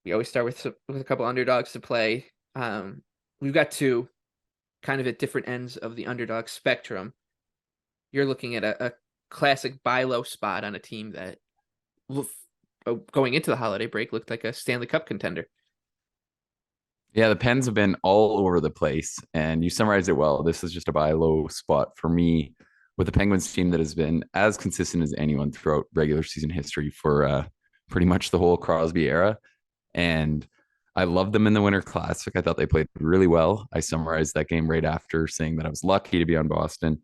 We always start with a couple underdogs to play. We've got two kind of at different ends of the underdog spectrum. You're looking at a classic buy low spot on a team that going into the holiday break looked like a Stanley Cup contender. Yeah, the Pens have been all over the place, and you summarized it well. This is just a buy low spot for me with the Penguins team that has been as consistent as anyone throughout regular season history for pretty much the whole Crosby era. And I loved them in the Winter Classic. I thought they played really well. I summarized that game right after saying that I was lucky to be on Boston.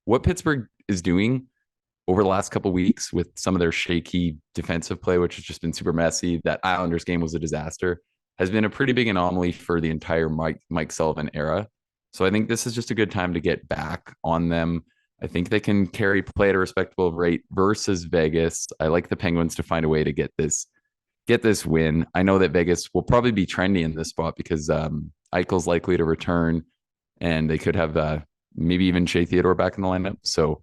What Pittsburgh is doing over the last couple of weeks with some of their shaky defensive play, which has just been super messy. That Islanders game was a disaster, has been a pretty big anomaly for the entire Mike Sullivan era. So I think this is just a good time to get back on them. I think they can carry play at a respectable rate versus Vegas. I like the Penguins to find a way to get this win. I know that Vegas will probably be trendy in this spot because Eichel's likely to return, and they could have maybe even Shea Theodore back in the lineup. So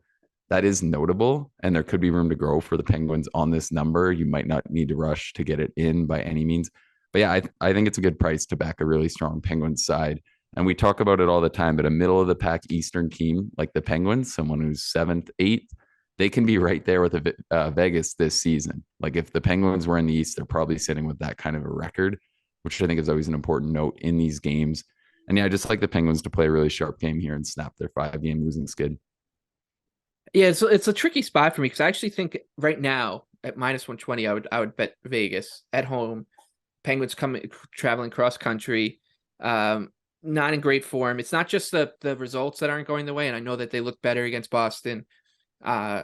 that is notable, and there could be room to grow for the Penguins on this number. You might not need to rush to get it in by any means. But yeah, I think it's a good price to back a really strong Penguins side. And we talk about it all the time, but a middle of the pack Eastern team like the Penguins, someone who's seventh, eighth, they can be right there with Vegas this season. Like if the Penguins were in the East, they're probably sitting with that kind of a record, which I think is always an important note in these games. And yeah, I just like the Penguins to play a really sharp game here and snap their 5-game losing skid. Yeah, so it's a tricky spot for me because I actually think right now at -120, I would bet Vegas at home. Penguins coming traveling cross country, not in great form. It's not just the results that aren't going the way, and I know that they look better against Boston. Uh,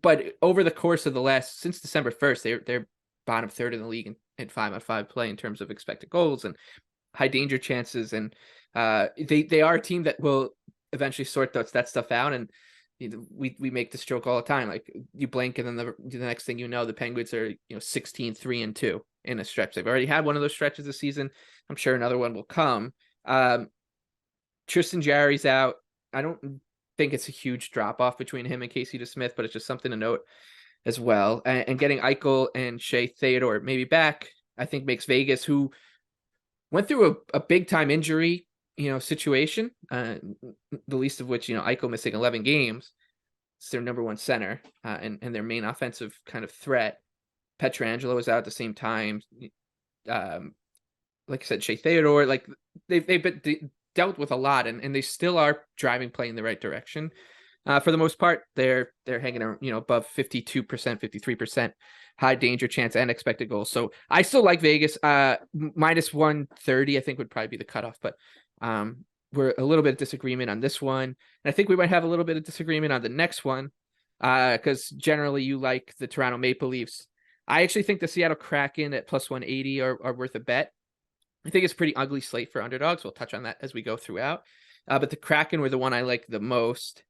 but over the course of the last since December 1st, they're bottom third in the league in 5-on-5 play in terms of expected goals and high danger chances, and they are a team that will eventually sort that stuff out. And we make this joke all the time. Like you blink and then the next thing you know, the Penguins are 16-3-2 in a stretch. They've already had one of those stretches this season. I'm sure another one will come. Tristan Jarry's out. I don't think it's a huge drop off between him and Casey DeSmith, but it's just something to note as well. And getting Eichel and Shea Theodore maybe back, I think makes Vegas, who went through a big time injury, situation, the least of which, Eichel missing 11 games. It's their number one center, and their main offensive kind of threat. Petrangelo is out at the same time. Like I said, Shea Theodore, like they've been dealt with a lot, and they still are driving play in the right direction. For the most part, they're hanging around, above 52%, 53% high danger chance and expected goals. So I still like Vegas. -130, I think would probably be the cutoff, but we're a little bit of disagreement on this one. And I think we might have a little bit of disagreement on the next one, because generally you like the Toronto Maple Leafs. I actually think the Seattle Kraken at +180 are worth a bet. I think it's a pretty ugly slate for underdogs. We'll touch on that as we go throughout. But the Kraken were the one I like the most.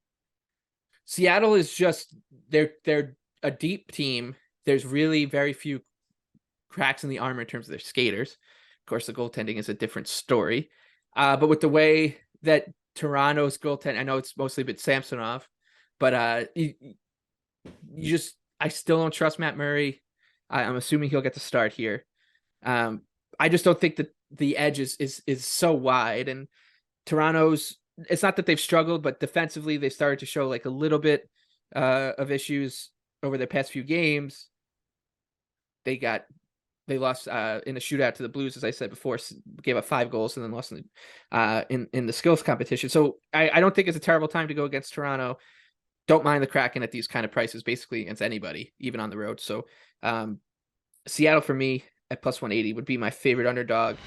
Seattle is just they're a deep team. There's really very few cracks in the armor in terms of their skaters. Of course, the goaltending is a different story. But with the way that Toronto's goaltend, I know it's mostly been Samsonov, but I still don't trust Matt Murray. I'm assuming he'll get to start here. I just don't think that the edge is so wide, and Toronto's. It's not that they've struggled, but defensively they started to show like a little bit of issues over their past few games. They lost in a shootout to the Blues, as I said before, gave up 5 goals and then lost in the skills competition. So I don't think it's a terrible time to go against Toronto. Don't mind the Kraken at these kind of prices, basically against anybody, even on the road. So Seattle for me at +180 would be my favorite underdog.